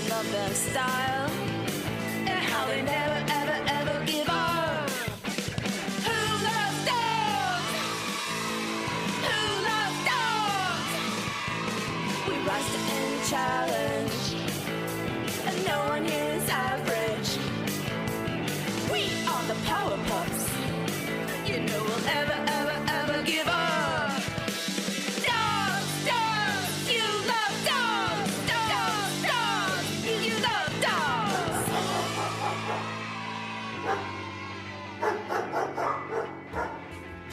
love their style, and how they never, ever, ever give up. Who loves dogs? Who loves dogs? We rise to any challenge, and no one here is average. We are the Power Pups. You know we'll never, ever, ever give up. Dogs, dogs, you love dogs. Dogs, dogs, you love dogs.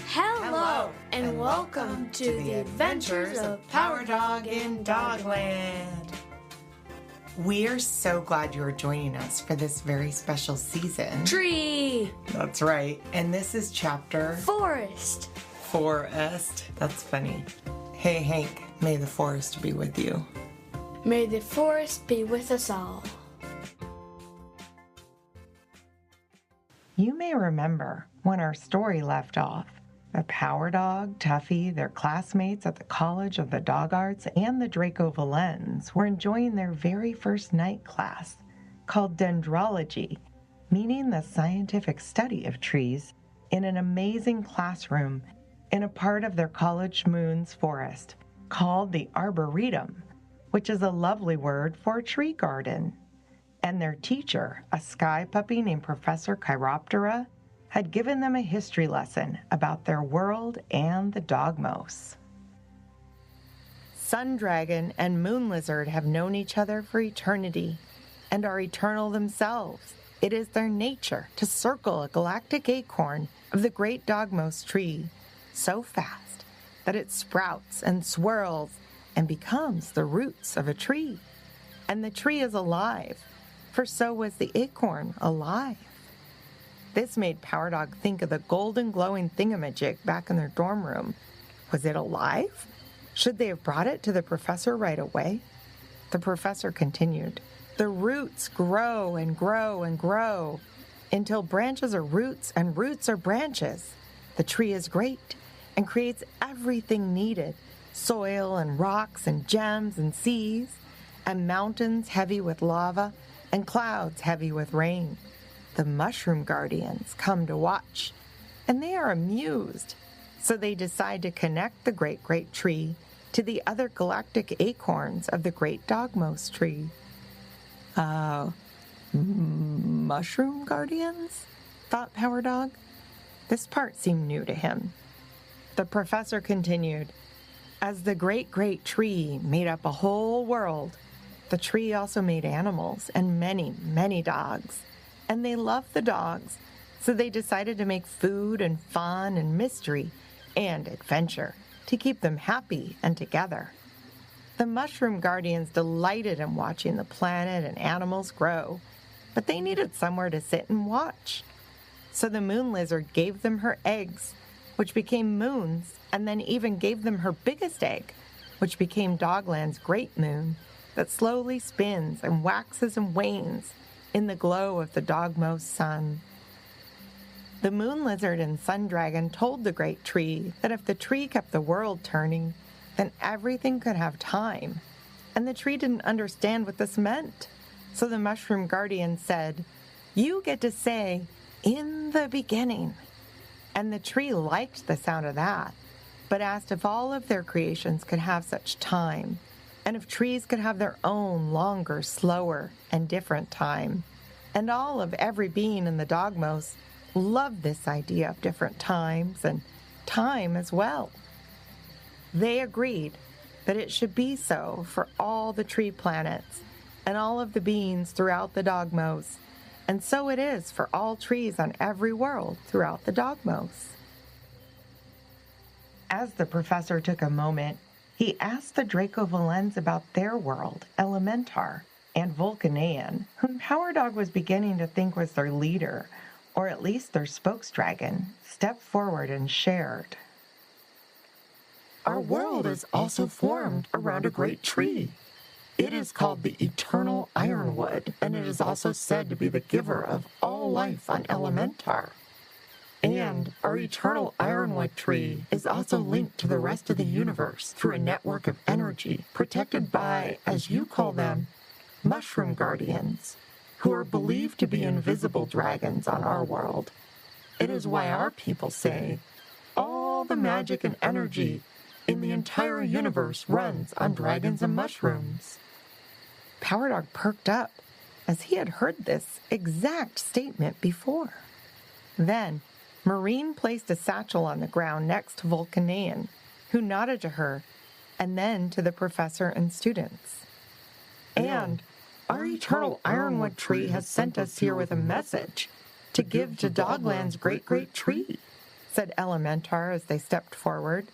Hello, and welcome to the adventures of Power Dog in Dogland. We're so glad you're joining us for this very special season. Tree. That's right. And this is chapter Forest. Four-est. That's funny. Hey, Hank, may the forest be with you. May the forest be with us all. You may remember when our story left off. The Power Dog, Tuffy, their classmates at the College of the Dog Arts, and the Draco Valens were enjoying their very first night class, called Dendrology, meaning the scientific study of trees, in an amazing classroom in a part of their college moon's forest, called the Arboretum, which is a lovely word for a tree garden. And their teacher, a sky puppy named Professor Chiroptera, had given them a history lesson about their world and the dogmos. Sun Dragon and Moon Lizard have known each other for eternity and are eternal themselves. It is their nature to circle a galactic acorn of the great dogmos tree so fast that it sprouts and swirls and becomes the roots of a tree. And the tree is alive, for so was the acorn alive. This made Power Dog think of the golden glowing thingamajig back in their dorm room. Was it alive? Should they have brought it to the professor right away? The professor continued. The roots grow and grow and grow until branches are roots and roots are branches. The tree is great and creates everything needed. Soil and rocks and gems and seas and mountains heavy with lava and clouds heavy with rain. The mushroom guardians come to watch, and they are amused. So they decide to connect the great, great tree to the other galactic acorns of the great dogmos tree. Mushroom guardians? Thought Power Dog. This part seemed new to him. The professor continued, as the great, great tree made up a whole world, the tree also made animals and many, many dogs. And they loved the dogs, so they decided to make food and fun and mystery and adventure to keep them happy and together. The mushroom guardians delighted in watching the planet and animals grow, but they needed somewhere to sit and watch. So the moon lizard gave them her eggs, which became moons, and then even gave them her biggest egg, which became Dogland's great moon that slowly spins and waxes and wanes in the glow of the dogmos sun. The moon lizard and sun dragon told the great tree that if the tree kept the world turning, then everything could have time. And the tree didn't understand what this meant. So the mushroom guardian said, you get to say, in the beginning. And the tree liked the sound of that, but asked if all of their creations could have such time, and if trees could have their own longer, slower, and different time. And all of every being in the dogmos loved this idea of different times and time as well. They agreed that it should be so for all the tree planets and all of the beings throughout the dogmos, and so it is for all trees on every world throughout the dogmos. As the professor took a moment, he asked the Draco Valens about their world, Elementar, and Vulcanean, whom Power Dog was beginning to think was their leader, or at least their spokesdragon, stepped forward and shared. Our world is also formed around a great tree. It is called the eternal ironwood, and it is also said to be the giver of all life on Elementar. And our eternal ironwood tree is also linked to the rest of the universe through a network of energy protected by, as you call them, mushroom guardians, who are believed to be invisible dragons on our world. It is why our people say all the magic and energy in the entire universe runs on dragons and mushrooms. Power Dog perked up, as he had heard this exact statement before. Then, Maureen placed a satchel on the ground next to Vulcanian, who nodded to her, and then to the professor and students. And our eternal ironwood tree has sent us here with a message to give to Dogland's great, great tree, said Elementar as they stepped forward.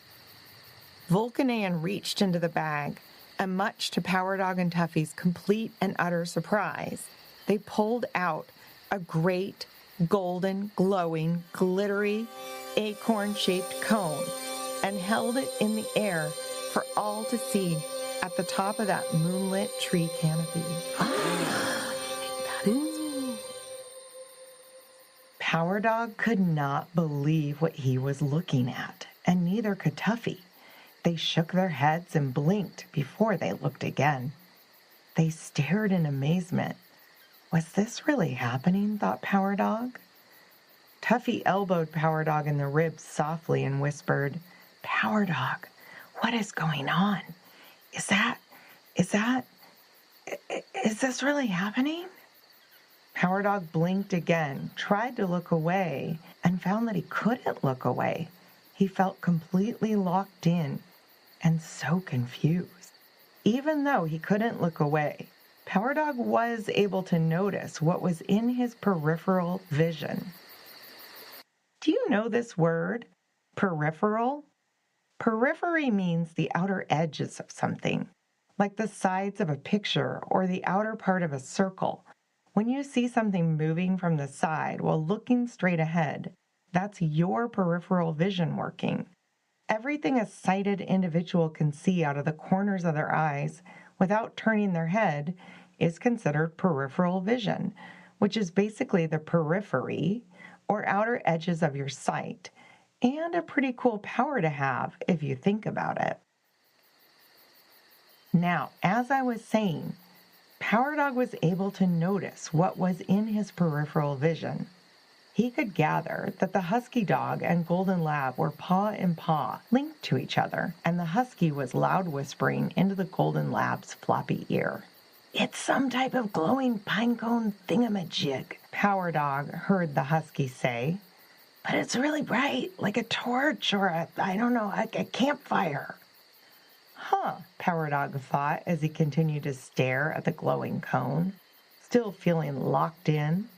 Vulcanian reached into the bag, and much to Power Dog and Tuffy's complete and utter surprise, they pulled out a great, golden, glowing, glittery, acorn-shaped cone and held it in the air for all to see at the top of that moonlit tree canopy. Power Dog could not believe what he was looking at, and neither could Tuffy. They shook their heads and blinked before they looked again. They stared in amazement. Was this really happening, thought Power Dog? Tuffy elbowed Power Dog in the ribs softly and whispered, "Power Dog, what is going on? Is this really happening?" Power Dog blinked again, tried to look away, and found that he couldn't look away. He felt completely locked in and so confused. Even though he couldn't look away, Power Dog was able to notice what was in his peripheral vision. Do you know this word, peripheral? Periphery means the outer edges of something, like the sides of a picture or the outer part of a circle. When you see something moving from the side while looking straight ahead, that's your peripheral vision working. Everything a sighted individual can see out of the corners of their eyes without turning their head is considered peripheral vision, which is basically the periphery or outer edges of your sight, and a pretty cool power to have if you think about it. Now, as I was saying, Power Dog was able to notice what was in his peripheral vision. He could gather that the husky dog and golden lab were paw in paw, linked to each other, and the husky was loud whispering into the golden lab's floppy ear. "It's some type of glowing pinecone thingamajig," Power Dog heard the husky say. "But it's really bright, like a torch or a campfire." Huh, Power Dog thought as he continued to stare at the glowing cone, still feeling locked in.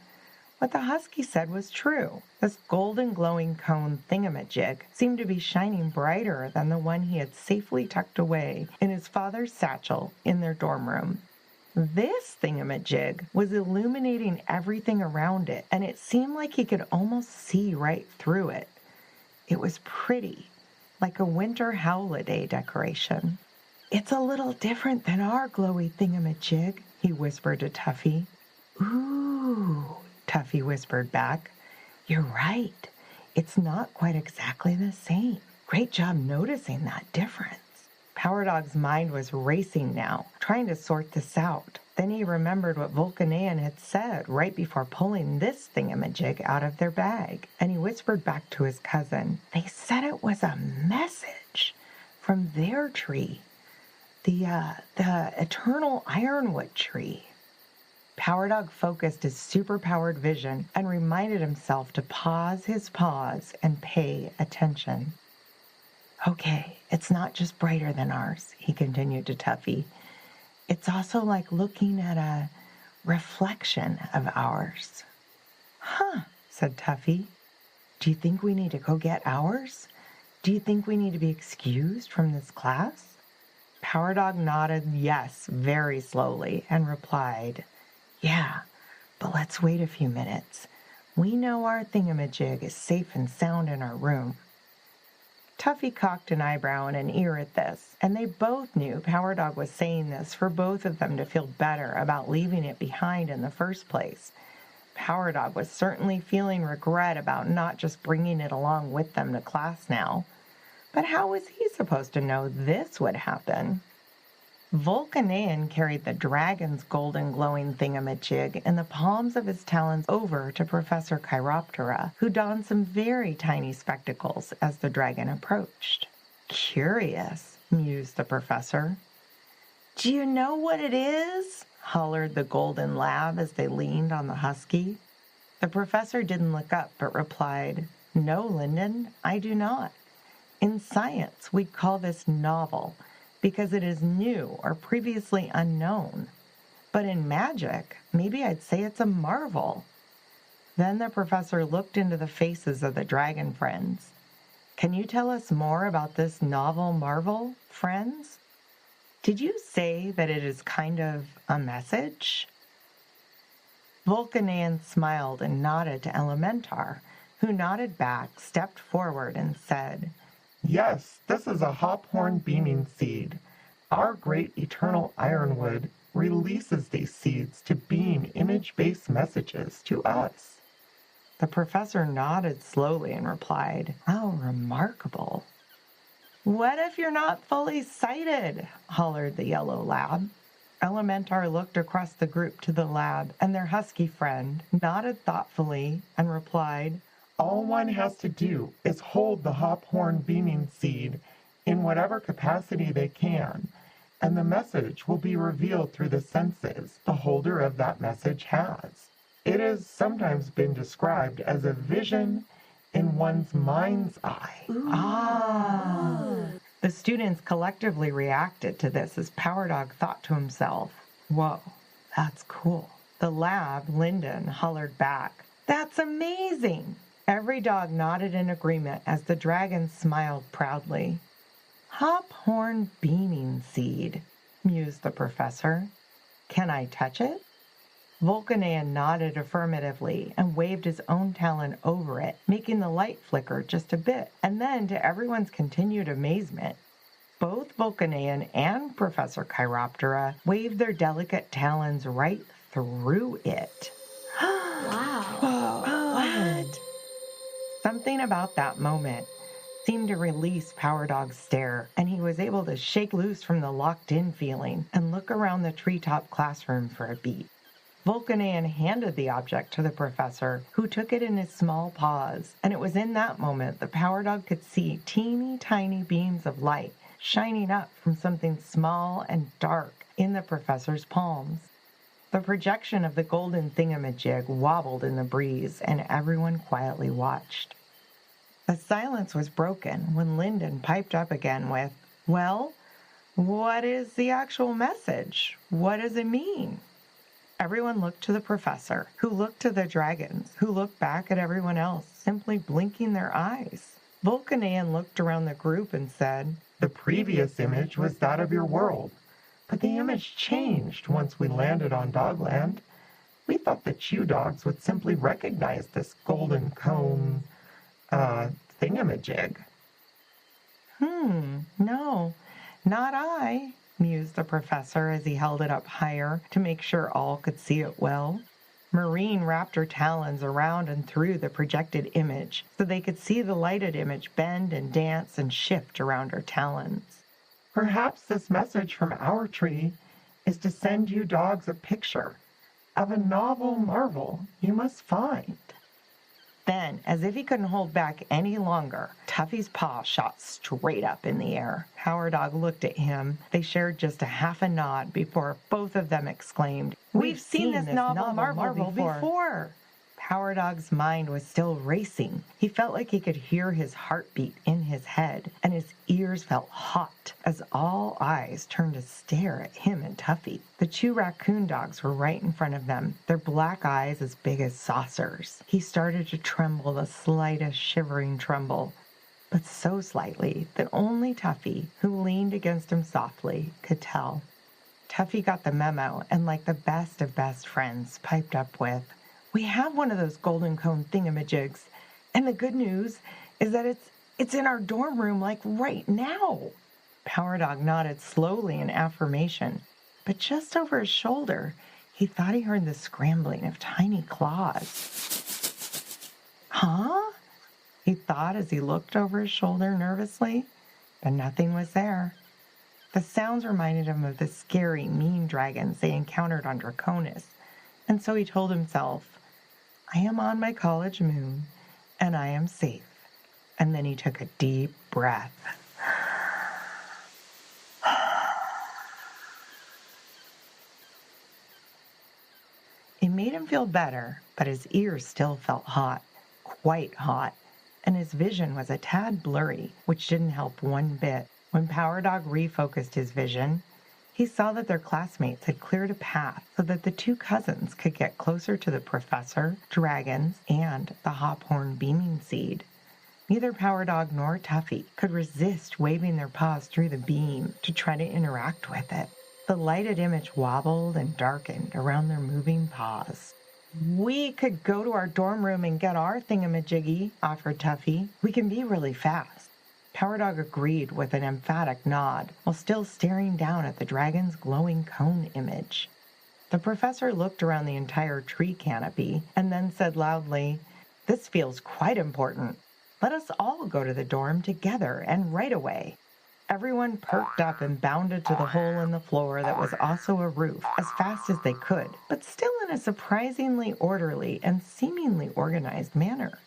What the husky said was true. This golden glowing cone thingamajig seemed to be shining brighter than the one he had safely tucked away in his father's satchel in their dorm room. This thingamajig was illuminating everything around it, and it seemed like he could almost see right through it. It was pretty, like a winter holiday decoration. "It's a little different than our glowy thingamajig," he whispered to Tuffy. "Ooh," Tuffy whispered back. "You're right. It's not quite exactly the same. Great job noticing that difference." Power Dog's mind was racing now, trying to sort this out. Then he remembered what Vulcanian had said right before pulling this thingamajig out of their bag, and he whispered back to his cousin. They said it was a message from their tree, the eternal ironwood tree. Power Dog focused his super-powered vision and reminded himself to pause his paws and pay attention. "Okay, it's not just brighter than ours," he continued to Tuffy. "It's also like looking at a reflection of ours." "Huh," said Tuffy. "Do you think we need to go get ours? Do you think we need to be excused from this class?" Power Dog nodded yes very slowly and replied, "Yeah, but let's wait a few minutes. We know our thingamajig is safe and sound in our room." Tuffy cocked an eyebrow and an ear at this, and they both knew Power Dog was saying this for both of them to feel better about leaving it behind in the first place. Power Dog was certainly feeling regret about not just bringing it along with them to class now. But how was he supposed to know this would happen? Vulcanian carried the dragon's golden glowing thingamajig in the palms of his talons over to Professor Chiroptera, who donned some very tiny spectacles as the dragon approached. Curious, mused the professor. Do you know what it is? Hollered the golden lab as they leaned on the husky. The professor didn't look up but replied, No, Linden, I do not. In science, we'd call this novel, because it is new or previously unknown. But in magic, maybe I'd say it's a marvel. Then the professor looked into the faces of the dragon friends. Can you tell us more about this novel marvel, friends? Did you say that it is kind of a message? Vulcanian smiled and nodded to Elementar, who nodded back, stepped forward, and said, Yes, this is a hophorn beaming seed. Our great eternal ironwood releases these seeds to beam image-based messages to us. The professor nodded slowly and replied, How remarkable. What if you're not fully sighted? Hollered the yellow lab. Elementar looked across the group to the lab, and their husky friend nodded thoughtfully and replied, All one has to do is hold the hophorn beaming seed in whatever capacity they can, and the message will be revealed through the senses the holder of that message has. It has sometimes been described as a vision in one's mind's eye. The students collectively reacted to this as Power Dog thought to himself, Whoa, that's cool. The lab, Linden, hollered back, That's amazing! Every dog nodded in agreement as the dragon smiled proudly. Hophorn beaming seed, mused the professor. Can I touch it? Vulcanian nodded affirmatively and waved his own talon over it, making the light flicker just a bit, and then, to everyone's continued amazement, both Vulcanian and Professor Chiroptera waved their delicate talons right through it. Wow. What? Something about that moment seemed to release Power Dog's stare, and he was able to shake loose from the locked-in feeling and look around the treetop classroom for a beat. Vulcanian handed the object to the professor, who took it in his small paws, and it was in that moment that Power Dog could see teeny tiny beams of light shining up from something small and dark in the professor's palms. The projection of the golden thingamajig wobbled in the breeze, and everyone quietly watched. The silence was broken when Linden piped up again with, Well, what is the actual message? What does it mean? Everyone looked to the professor, who looked to the dragons, who looked back at everyone else, simply blinking their eyes. Vulcanian looked around the group and said, The previous image was that of your world, but the image changed once we landed on Dogland. We thought that you dogs would simply recognize this golden cone, thingamajig. No, not I, mused the professor as he held it up higher to make sure all could see it well. Marine wrapped her talons around and through the projected image so they could see the lighted image bend and dance and shift around her talons. Perhaps this message from our tree is to send you dogs a picture of a novel marvel you must find. Then, as if he couldn't hold back any longer, Tuffy's paw shot straight up in the air. Power Dog looked at him. They shared just a half a nod before both of them exclaimed, We've seen this novel marvel before. Power Dog's mind was still racing. He felt like he could hear his heartbeat in his head, and his ears felt hot as all eyes turned to stare at him and Tuffy. The 2 raccoon dogs were right in front of them, their black eyes as big as saucers. He started to tremble, the slightest shivering tremble, but so slightly that only Tuffy, who leaned against him softly, could tell. Tuffy got the memo and, like the best of best friends, piped up with, We have one of those golden cone thingamajigs, and the good news is that it's in our dorm room, like right now. Power Dog nodded slowly in affirmation, but just over his shoulder, he thought he heard the scrambling of tiny claws. Huh? He thought as he looked over his shoulder nervously, but nothing was there. The sounds reminded him of the scary, mean dragons they encountered on Draconis, and so he told himself, I am on my college moon, and I am safe. And then he took a deep breath. It made him feel better, but his ears still felt hot, quite hot, and his vision was a tad blurry, which didn't help one bit. When Power Dog refocused his vision, he saw that their classmates had cleared a path so that the two cousins could get closer to the professor, dragons, and the hophorn beaming seed. Neither Power Dog nor Tuffy could resist waving their paws through the beam to try to interact with it. The lighted image wobbled and darkened around their moving paws. We could go to our dorm room and get our thingamajiggy, offered Tuffy. We can be really fast. Power Dog agreed with an emphatic nod while still staring down at the dragon's glowing cone image. The professor looked around the entire tree canopy and then said loudly, This feels quite important. Let us all go to the dorm together and right away. Everyone perked up and bounded to the hole in the floor that was also a roof as fast as they could, but still in a surprisingly orderly and seemingly organized manner.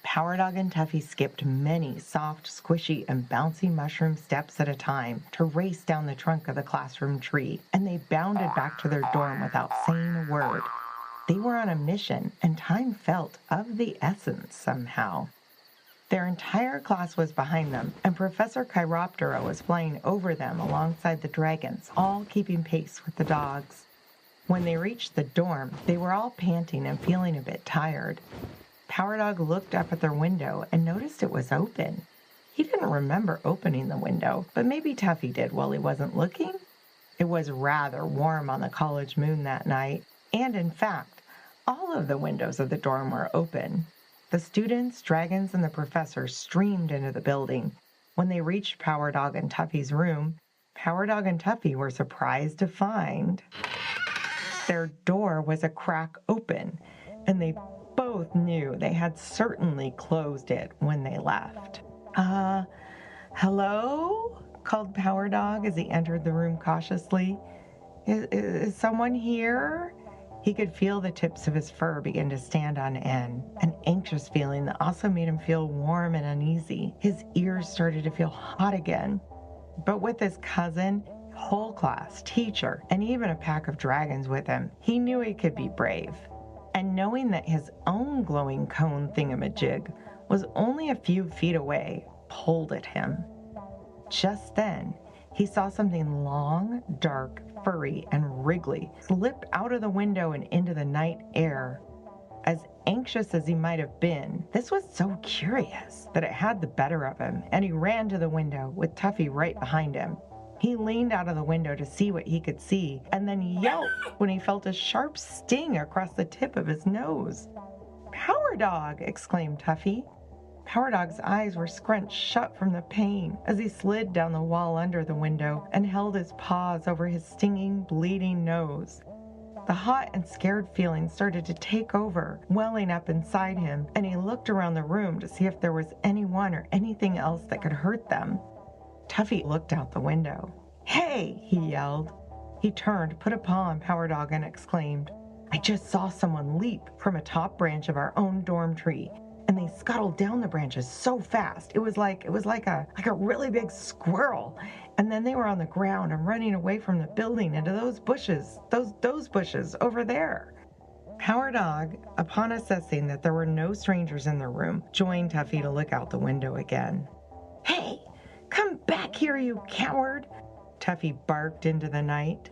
Power Dog and Tuffy skipped many soft, squishy, and bouncy mushroom steps at a time to race down the trunk of the classroom tree, and they bounded back to their dorm without saying a word. They were on a mission, and time felt of the essence somehow. Their entire class was behind them, and Professor Chiroptera was flying over them alongside the dragons, all keeping pace with the dogs. When they reached the dorm, they were all panting and feeling a bit tired. Power Dog looked up at their window and noticed it was open. He didn't remember opening the window, but maybe Tuffy did while he wasn't looking. It was rather warm on the college moon that night, and in fact, all of the windows of the dorm were open. The students, dragons, and the professor streamed into the building. When they reached Power Dog and Tuffy's room, Power Dog and Tuffy were surprised to find their door was a crack open, and they both knew they had certainly closed it when they left. Hello? Called Power Dog as he entered the room cautiously. Is someone here? He could feel the tips of his fur begin to stand on end, an anxious feeling that also made him feel warm and uneasy. His ears started to feel hot again. But with his cousin, whole class, teacher, and even a pack of dragons with him, he knew he could be brave. And knowing that his own glowing cone thingamajig was only a few feet away, pulled at him. Just then, he saw something long, dark, furry, and wriggly slip out of the window and into the night air. As anxious as he might have been, this was so curious that it had the better of him, and he ran to the window with Tuffy right behind him. He leaned out of the window to see what he could see, and then yelped when he felt a sharp sting across the tip of his nose. "Power Dog!" exclaimed Tuffy. Power Dog's eyes were scrunched shut from the pain as he slid down the wall under the window and held his paws over his stinging, bleeding nose. The hot and scared feeling started to take over, welling up inside him, and he looked around the room to see if there was anyone or anything else that could hurt them. Tuffy looked out the window. "Hey!" he yelled. He turned, put a paw on Power Dog, and exclaimed, "I just saw someone leap from a top branch of our own dorm tree, and they scuttled down the branches so fast. It was like a really big squirrel. And then they were on the ground and running away from the building into those bushes, those bushes over there." Power Dog, upon assessing that there were no strangers in the room, joined Tuffy to look out the window again. "Hey! Come back here, you coward!" Tuffy barked into the night.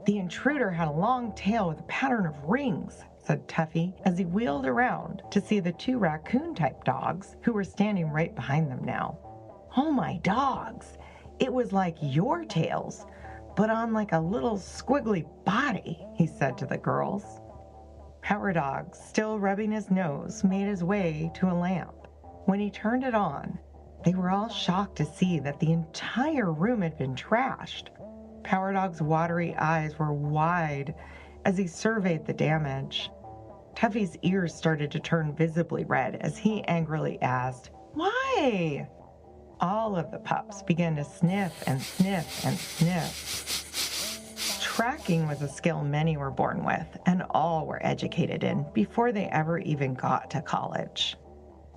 "The intruder had a long tail with a pattern of rings," said Tuffy as he wheeled around to see the two raccoon-type dogs who were standing right behind them now. "Oh, my dogs! It was like your tails, but on like a little squiggly body," he said to the girls. Power Dog, still rubbing his nose, made his way to a lamp. When he turned it on, they were all shocked to see that the entire room had been trashed. Power Dog's watery eyes were wide as he surveyed the damage. Tuffy's ears started to turn visibly red as he angrily asked, "Why?" All of the pups began to sniff and sniff and sniff. Tracking was a skill many were born with, and all were educated in before they ever even got to college.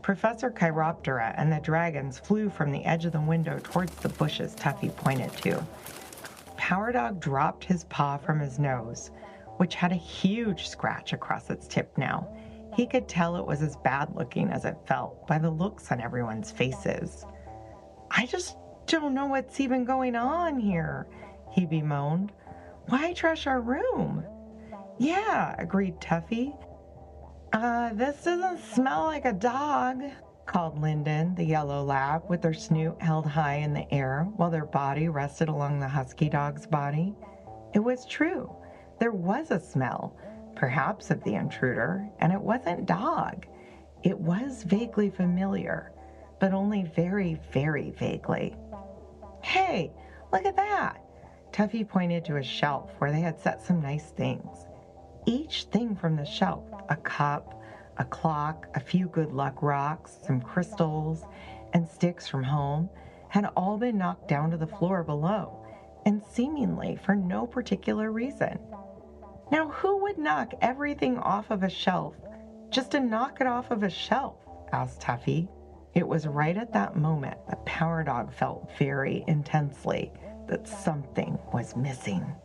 Professor Chiroptera and the dragons flew from the edge of the window towards the bushes Tuffy pointed to. Power Dog dropped his paw from his nose, which had a huge scratch across its tip now. He could tell it was as bad looking as it felt by the looks on everyone's faces. "I just don't know what's even going on here," he bemoaned. "Why trash our room?" "Yeah," agreed Tuffy. This doesn't smell like a dog," called Linden, the yellow lab, with their snoot held high in the air while their body rested along the husky dog's body. It was true. There was a smell, perhaps of the intruder, and it wasn't dog. It was vaguely familiar, but only very, very vaguely. "Hey, look at that!" Tuffy pointed to a shelf where they had set some nice things. Each thing from the shelf, a cup, a clock, a few good luck rocks, some crystals, and sticks from home, had all been knocked down to the floor below, and seemingly for no particular reason. Now, who would knock everything off of a shelf just to knock it off of a shelf? Asked Tuffy. It was right at that moment that Power Dog felt very intensely that something was missing.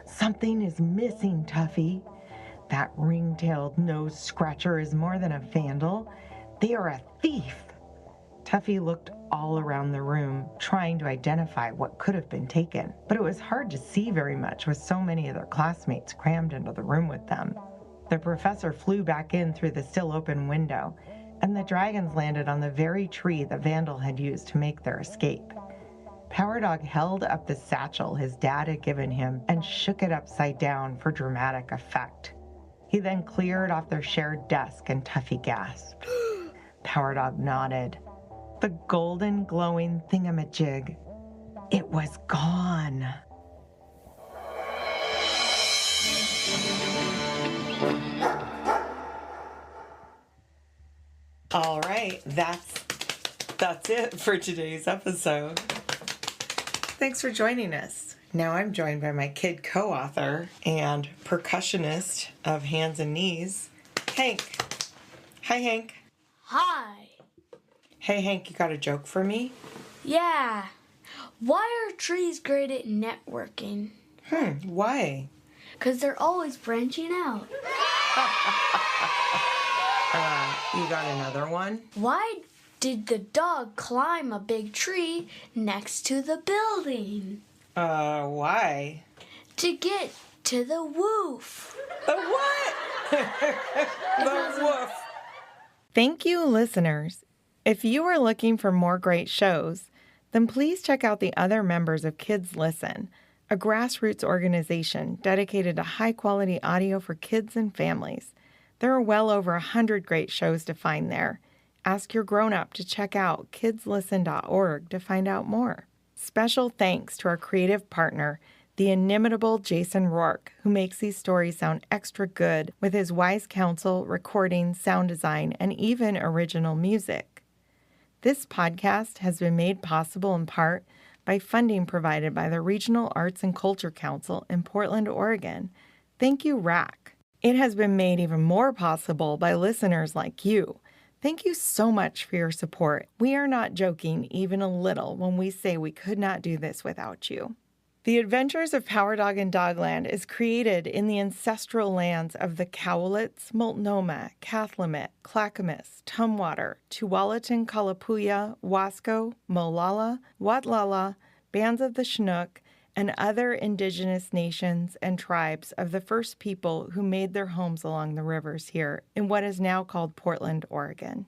"Something is missing, Tuffy. That ring-tailed nose scratcher is more than a vandal. They are a thief." Tuffy looked all around the room, trying to identify what could have been taken, but it was hard to see very much with so many of their classmates crammed into the room with them. The professor flew back in through the still open window, and the dragons landed on the very tree the vandal had used to make their escape. Power Dog held up the satchel his dad had given him and shook it upside down for dramatic effect. He then cleared off their shared desk, and Tuffy gasped. Power Dog nodded. The golden glowing thingamajig. It was gone. All right, that's it for today's episode. Thanks for joining us. Now I'm joined by my kid co-author and percussionist of Hands and Knees, Hank. Hi, Hank. Hi. Hey, Hank, you got a joke for me? Yeah. Why are trees great at networking? Why? 'Cause they're always branching out. You got another one? Why did the dog climb a big tree next to the building? Why? To get to the woof. The what? The woof. Thank you, listeners. If you are looking for more great shows, then please check out the other members of Kids Listen, a grassroots organization dedicated to high-quality audio for kids and families. There are well over 100 great shows to find there. Ask your grown-up to check out kidslisten.org to find out more. Special thanks to our creative partner, the inimitable Jason Rourke, who makes these stories sound extra good with his wise counsel, recording, sound design, and even original music. This podcast has been made possible in part by funding provided by the Regional Arts and Culture Council in Portland, Oregon. Thank you, RAC. It has been made even more possible by listeners like you. Thank you so much for your support. We are not joking even a little when we say we could not do this without you. The Adventures of Power Dog in Dogland is created in the ancestral lands of the Cowlitz, Multnomah, Kathlamet, Clackamas, Tumwater, Tualatin Kalapuya, Wasco, Molalla, Watlala, bands of the Chinook, and other indigenous nations and tribes of the first people who made their homes along the rivers here in what is now called Portland, Oregon.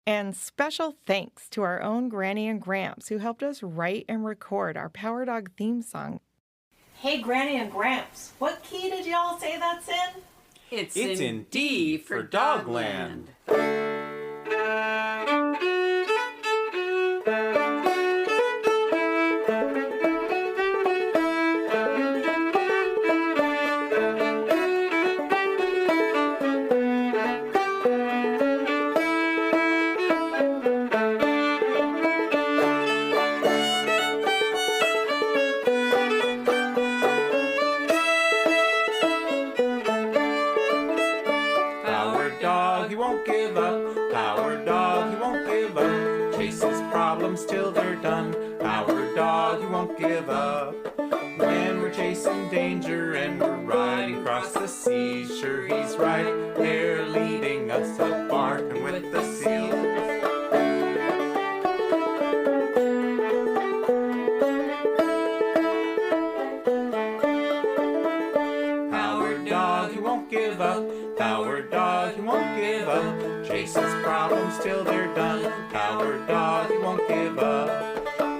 And special thanks to our own Granny and Gramps who helped us write and record our Power Dog theme song. Hey, Granny and Gramps, what key did y'all say that's in? It's in D for Dogland. up. Power dog, he won't give up. Chases problems till they're done. Power dog, he won't give up. When we're chasing danger and we're riding across the seas, sure he's right there leading us up, barking with the seals. Power dog, he won't give up. Power dog, he won't give up. Chases problems till they're done. Power dog, he won't give up.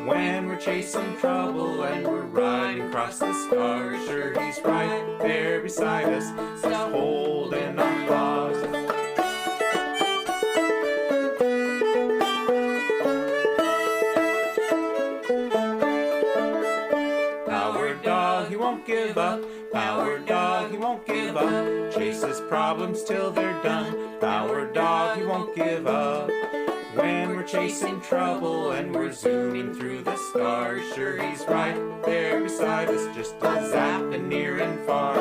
When we're chasing trouble and we're riding across the stars, sure he's right there beside us, just holding our paws. Power dog, he won't give up. Power dog, he won't give up. Chases problems till they're done. Power dog, he won't give up. When we're chasing trouble and we're zooming through the stars, sure he's right there beside us, just a zapping near and far.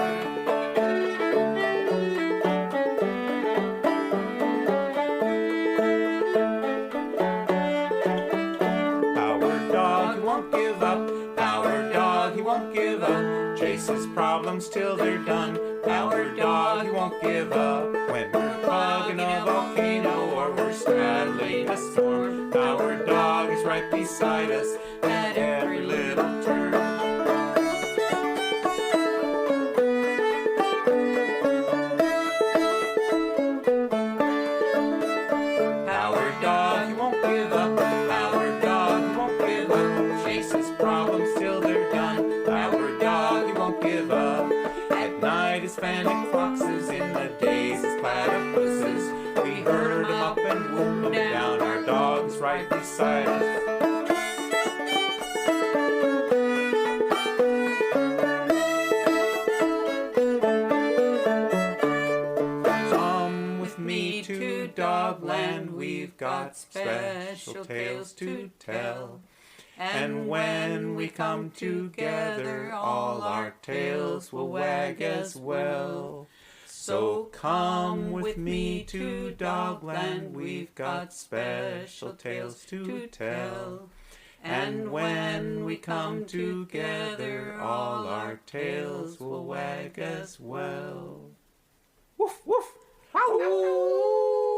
Power dog, he won't give up. Power dog, he won't give up. Chases problems till they're done. Power dog, he won't give up. When we're bugging a volcano or we're straddling a storm, Power dog is right beside us at every little turn. Power dog, he won't give up. Power dog, he won't give up. Chases problems till they're done. Power dog, he won't give up. At night his fennec foxes, in the days his platypuses. We herd 'em up and whoop 'em down. Our dog's right beside us. Come with me to Dogland, we've got special tales to tell. And when we come together, all our tails will wag as well. So come with me to Dogland, we've got special tales to tell. And when we come together, all our tails will wag as well. Woof, woof, wow.